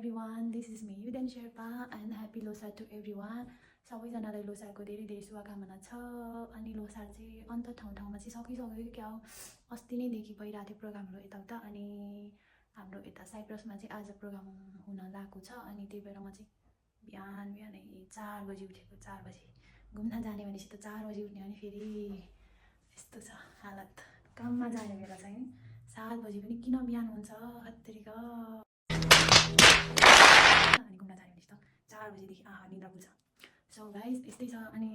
everyone, this is me, Yuden Sherpa, and happy Losar to everyone. सबैजनालाई लोसारको धेरै धेरै शुभकामना छ। अनि लोसार चाहिँ अन्त ठाउँमा चाहिँ सकिसक्यो क्या हो। अस्ति नै देखि भइरहेको थियो प्रोग्रामहरू यताउता। अनि हाम्रो यता साइप्रसमा चाहिँ आज प्रोग्राम हुन लागेको छ। अनि त्यही भएर म चाहिँ बिहानै 4 बजी उठेको। 4 बजी घुम्न जाने भनेपछि त 4 बजी उठ्ने भने फेरि यस्तो छ हालत। काममा जाने बेला चाहिँ 7 बजी पनि किन बिहान हुन्छ हत्तेरीका। अनि घुम्न जाने भनेपछि त 4 बजीदेखि निद्रा पुग्छ। So guys, यस्तै छ। अनि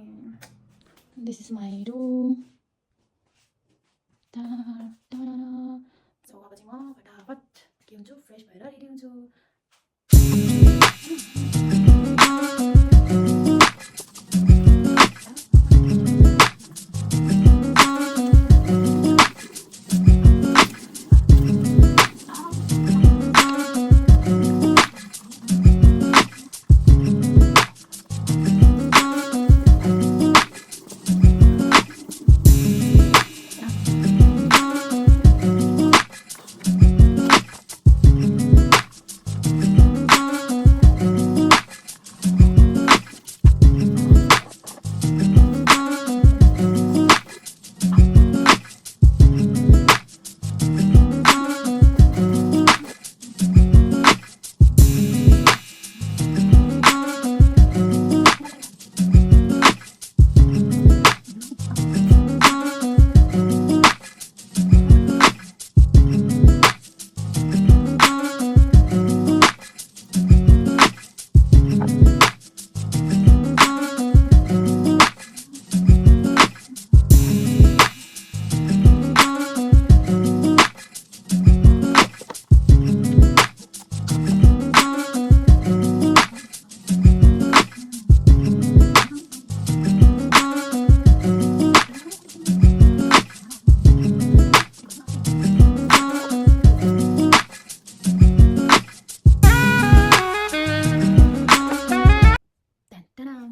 this is my room. So अब चाहिँ म फटाफट के हुन्छु, फ्रेस भएर रेडी हुन्छु।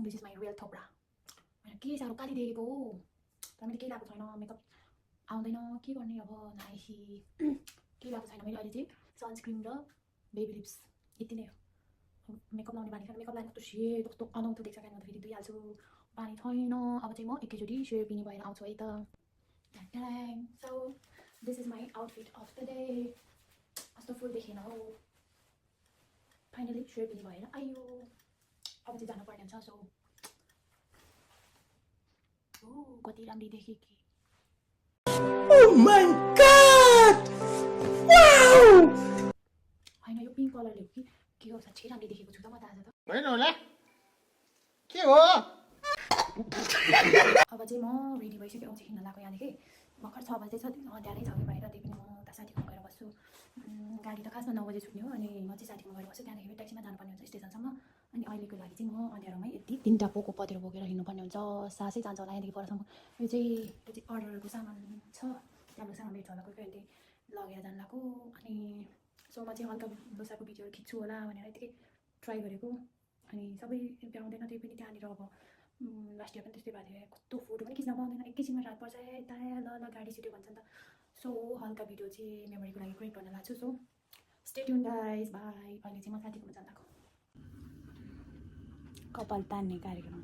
This is my real thopra. के साह्रो काली देखेको हो। तर मैले केही लगाएको छैन, मेकअप आउँदैन, के गर्ने अब नाइसी। केही लगाएको छैन मैले। अहिले चाहिँ सनस्क्रिन र बेबी लिप्स यति नै हो। मेकअप लाउने बानी छैन। मेकअप लाएर कस्तो सेड कस्तो अनौठो देख्छ क्या। म त फेरि धुइहाल्छु, पानी छैन। अब चाहिँ म एकैचोटि शेरपिनी भएर आउँछु है त। So this is my outfit of the day. कस्तो फुल देखेन हो। फाइनली शेरपिनी भएर आयो। अब चाहिँ जानुपर्ने हुन्छ। सो कति राम्री देखेँ कि। Oh my god! Wow! हैन यो पिङ्क कलरले हो कि के हो साच्चै राम्री देखेको छु त म त आज त। होइन होला के हो। अब चाहिँ म रेडी भइसक्यो। आउँछ हिँड्न लाग्यो यहाँदेखि। भर्खर 6 बजे छ, अँध्यारै छ कि बाहिर। त्यही पनि म उता साथीकोमा गएर बस्छु। गाडी त खासमा 9 बजे छुट्ने हो। अनि म चाहिँ साथीकोमा गएर बस्छु। त्यहाँदेखि ट्याक्सीमा जानुपर्ने हुन्छ स्टेसनसम्म। अनि अहिलेको लागि चाहिँ म अँध्यारोमै यति 3टा पोको पत्रो बोकेर हिँड्नुपर्ने हुन्छ। सासै जान्छ होला यहाँदेखि परसम्म। यो चाहिँ अर्डरको सामान छ। त्यहाँबाट सामान भेट्छ होला कोही कोही लगेर जानु लाग्यो। अनि सो म चाहिँ हल्का लोसारको भिडियोहरू खिच्छु होला भनेर यतिकै ट्राई गरेको। अनि सबै भ्याउँदैन। त्यही पनि त्यहाँनिर अब लास्ट इयर पनि त्यस्तै भएको थियो। कस्तो फोटो पनि खिच्न पाउँदैन। एकैछिनमा रात पर्छ यता ल गाडी छिट्यो भन्छ नि त। सो हल्का भिडियो चाहिँ मेमोरीको लागि क्रिएट गर्न लाग्छु। So stay tune guys, by. अहिले चाहिँ म साथीकोमा जान लाग्छु। कपाल तान्ने कार्यक्रम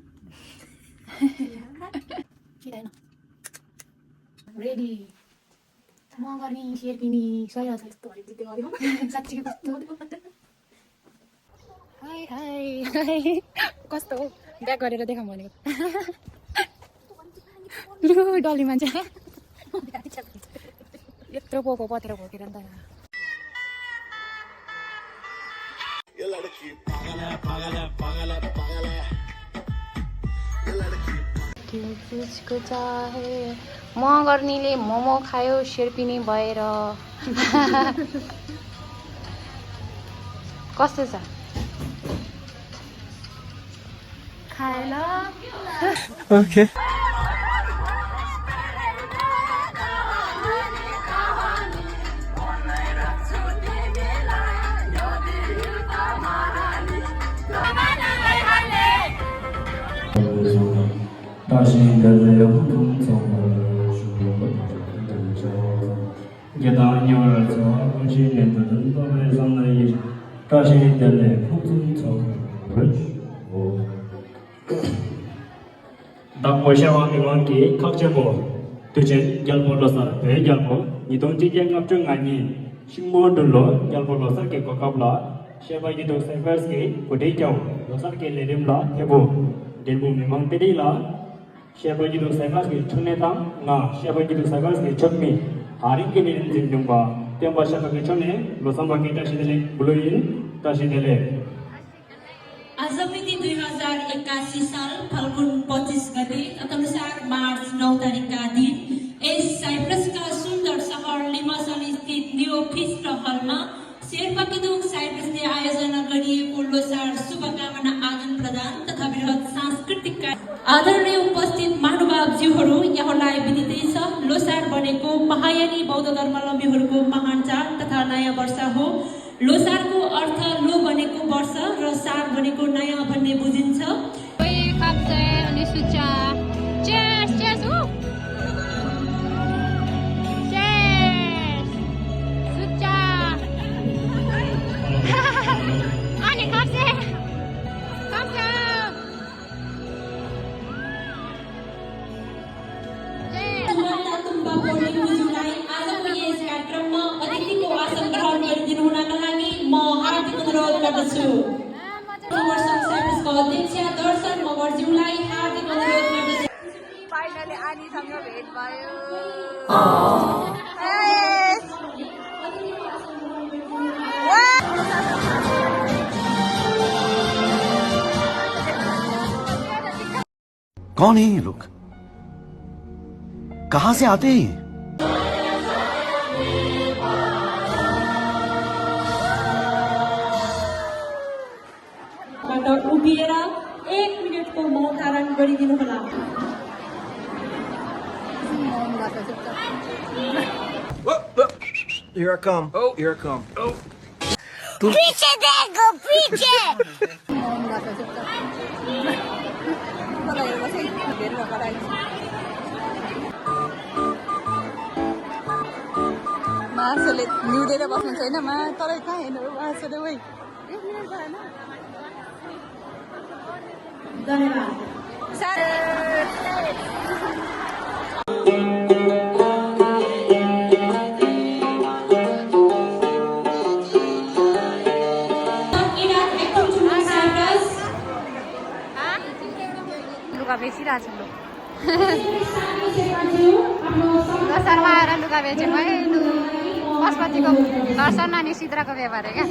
किन रेडी म गर्ने शेरपिनी सही छ। यस्तो हरेक जित्दै गऱ्यो साँच्चीको कस्तो। हाई हाई हाई कस्तो हो। ब्याक गरेर देखाउँ भनेको। लु डल्ली मान्छे यत्रो पोको पत्रो बोकेर नि त। किसको चाहे म गर्नेले मोमो खायो शेरपिनी भएर। कस्तो छ खाएर। Okay. 가시인들의 풍성정을 당고시와 미원기 각제고 두진 결보로서 대결보 이동지경 앞중 아니 신문들로 결보로서 개고갑라 셰바기도 세버스기 고대경 로사르게 레림라 해보 델보 미망테리라 셰바기도 세버스기 촌내당 나 셰바기도 세버스기 촌미 하링게 미는 진중과 템바 셰바기 촌내 로상바기 다시들레 블루인 다시들레 आज मिति 2081 साल फाल्गुन 25 गते तदनुसार मार्च 9 तारिकका दिन यस साइप्रसका सुन्दर सहर लिमासल स्थित नियोफिस्ट हलमा शेर्पा किदुङ साइप्रसले आयोजना गरिएको लोसार शुभकामना आदान प्रदान तथा वृहत सांस्कृतिक आदरणीय उपस्थित महानुभावज्यूहरू यहाँलाई विदितै छ लोसार भनेको महायानी बौद्ध धर्मावलम्बीहरूको महान चाड तथा नयाँ वर्ष हो लोसारको अर्थ लो भनेको वर्ष र सार भनेको नयाँ भन्ने बुझिन्छ अनि सुच्चा चेस चेस हो चेस सुच्चा अनि खाप्से खाप्से तुम्बा बोर्डिङज्यूलाई आजको यस कार्यक्रममा अतिथिको आसन ग्रहण गरिदिनु हुनका लागि म हार्दिक अनुरोध गर्दछु साइप्रसको अध्यक्ष दर्शन मगरज्यूलाई हार्दिक अनुरोध गर्दछु फाइनली आनीसँग भेट भयो कौन है ये लोग कहां से आते हैं उभिएर 1 मिनेटको मौन धारण गरिदिनु होला Here I come. Oh, here I come. Oh. पीछे देखो पीछे मासुले निउदेर बस्नु छैन मा तरै कहाँ हेर्नु मासुले वै लुगा बेचिरहेको छु लोसारमा आएर लुगा बेचेको है पशुपतिको दर्शन अनि सिद्राको व्यवहार क्या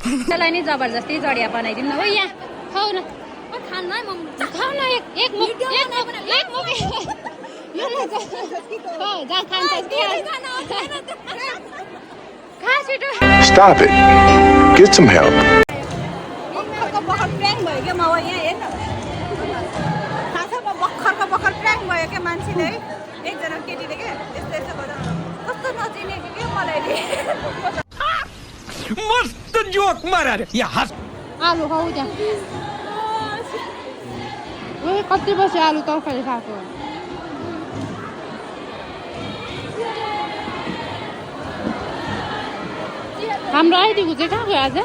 त्यसलाई नि जबरजस्ती जडिया बनाइदिउँ न हो यहाँ खाऊ न खाऊ न एक मुख जहाँ खान्छस् खा छिटो Stop it. Get some help. भर्खरको भर्खर प्र्याङ भयो क्या म यहाँ हेर्न थाहा छ म भर्खरको भर्खर प्र्याङ भयो क्या मान्छेले है एकजना केटीले क्या यस्तो यस्तो गर्दा कस्तो नचिनेको क्या मलाई मस्त जोक मारा रे या हस आलु खाऊ त्यहाँ कति बसी आलु तरकारी खाएको हाम्रो आइडीको चाहिँ कहाँ गयो आज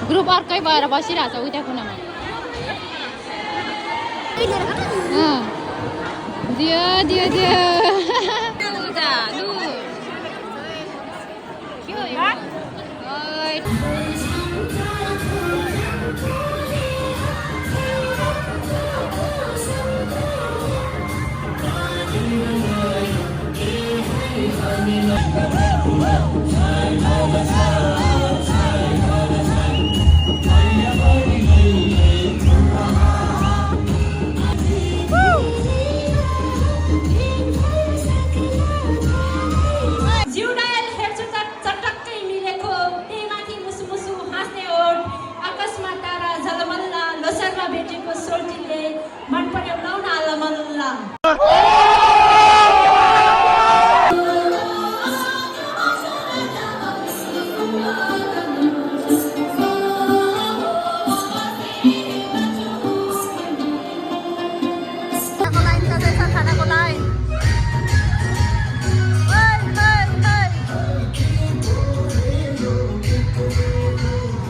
ग्रुप अर्कै भएर बसिरहेछ उता कुनामा दियो दियो दियो खानाको लाइन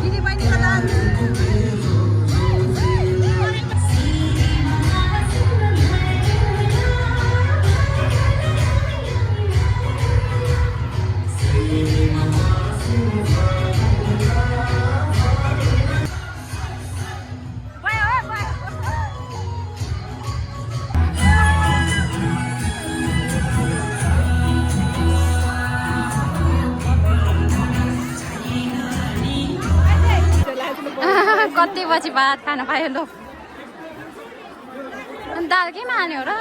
दिदी बहिनीको डान्स कति बजी भात खान पायो लु अनि दाल केमा हाल्ने हो र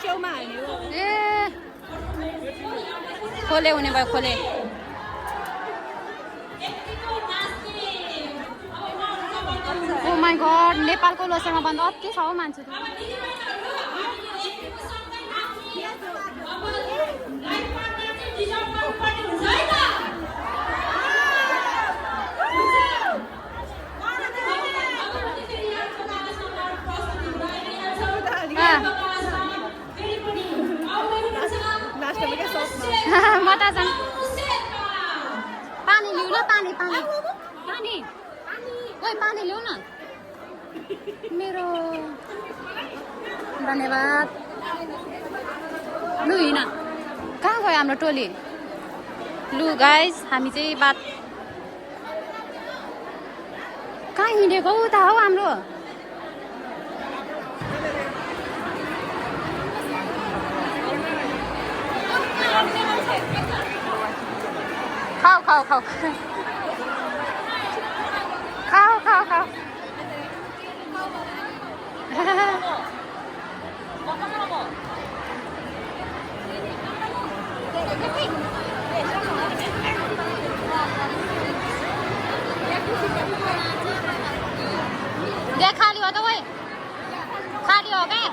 छेउमा हाल्ने हो ए खोले हुने भयो खोले ओ माई गड नेपालको लोसरमा भन्दा अति छ हौ मान्छे म त झन् पानी लिउ ल पानी पानी पानी ओइ पानी लिउ न मेरो धन्यवाद लु हिँड कहाँ गयो हाम्रो टोली लु गाइस हामी चाहिँ बात कहाँ हिँडेको उता हौ हाम्रो खाऊ खाऊ खाऊ खाऊ खाऊ खाऊ देख खाली हो त वही खाली हो क्या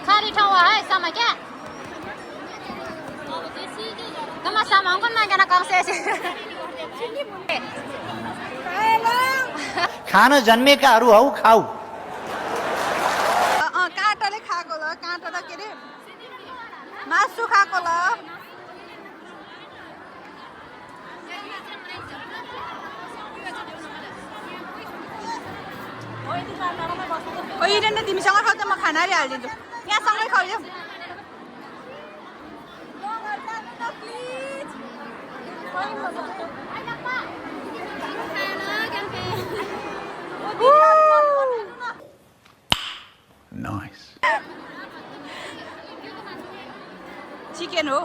खाली ठाउँ है समय क्या Tama sama ko na kana kang sesi. खान जन्मेकाहरू हौ खाऊ काँटाले खाएको ल काँटा त के अरे मासु खाएको ल तिमीसँग खाऊ त म खाना हालिदिन्छु यहाँसँगै खाऊ Nice. चिकन हो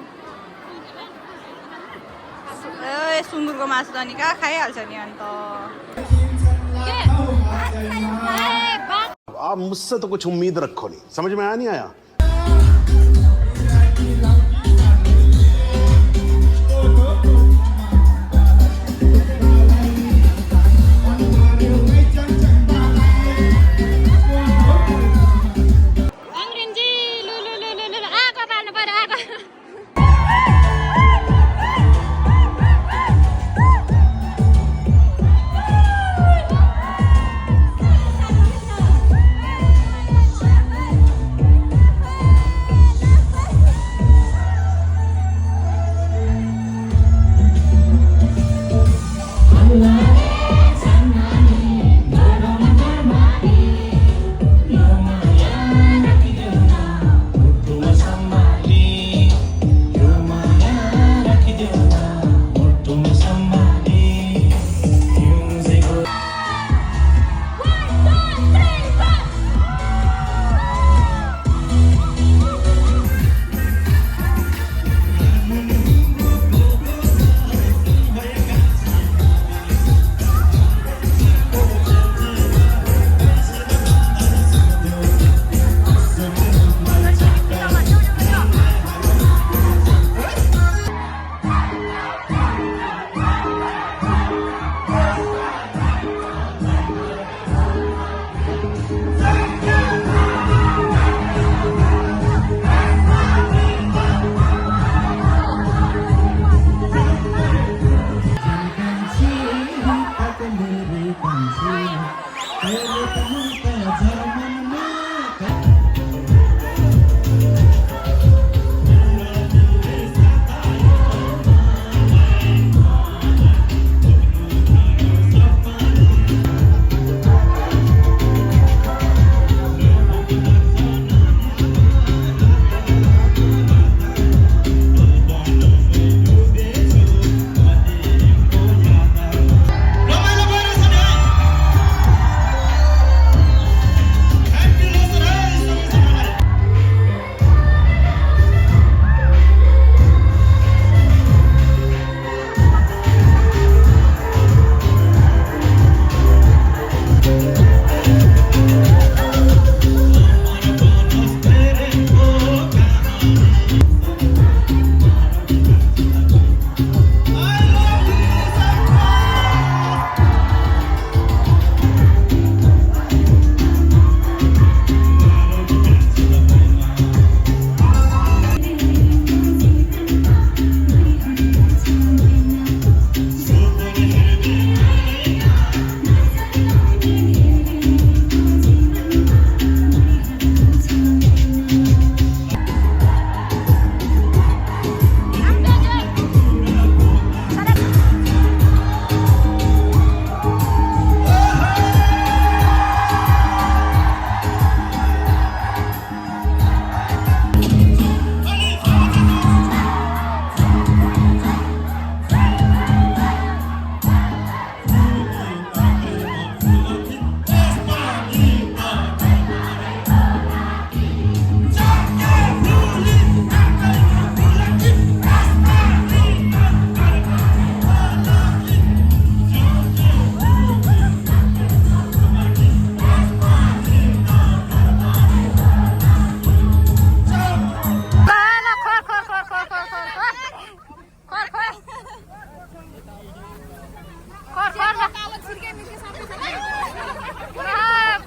ए सुँगुरको मासु त नि कहाँ खाइहाल्छ नि अन्त आप मुझसे तो कुछ उम्मीद रखो नहीं समझ में आया नहीं आया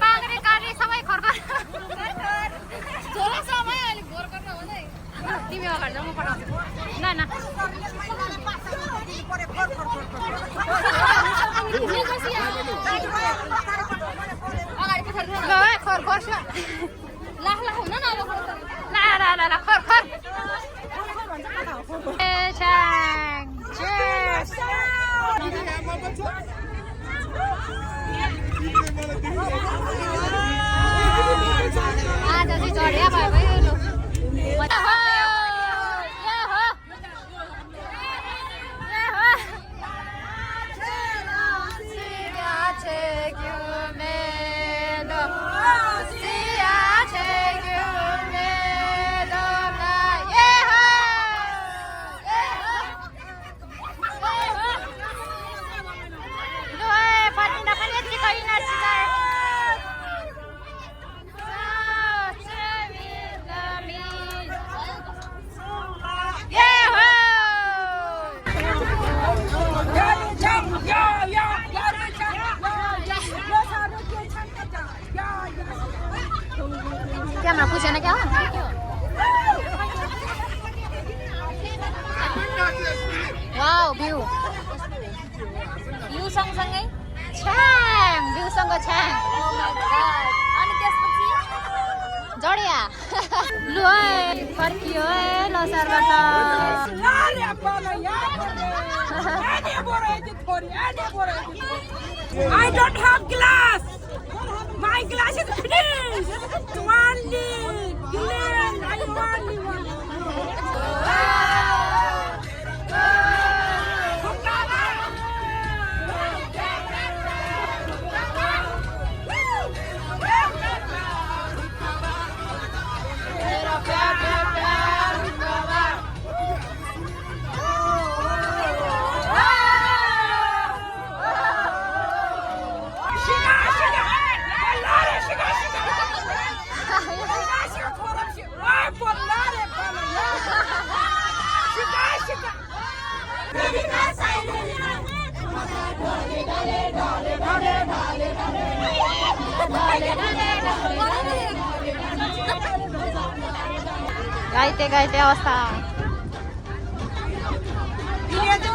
पाङ्रे काँडे सबै खर्खर झोला समय अलिक भोर गर्न हुँदै तिमी अगाडि जाऊ म पठाउँछु न न अगाडि पछाडि ल खर खर्छ लाख लाख हुन न अब ल ल ल ल खर खर Cheers! आज चाहिँ चढ्या भयो भयो लु क्यामेरा पुछेन क्या वाउ भ्यू भ्यू सँगसँगै छ्याङ भ्यूसँग छ्याङ अनि त्यसपछि जडिया लु है फर्कियो है लसारबाट I don't have glass. My glass is finished. Only glass. I only want. घाइते घाइते अवस्था ये जो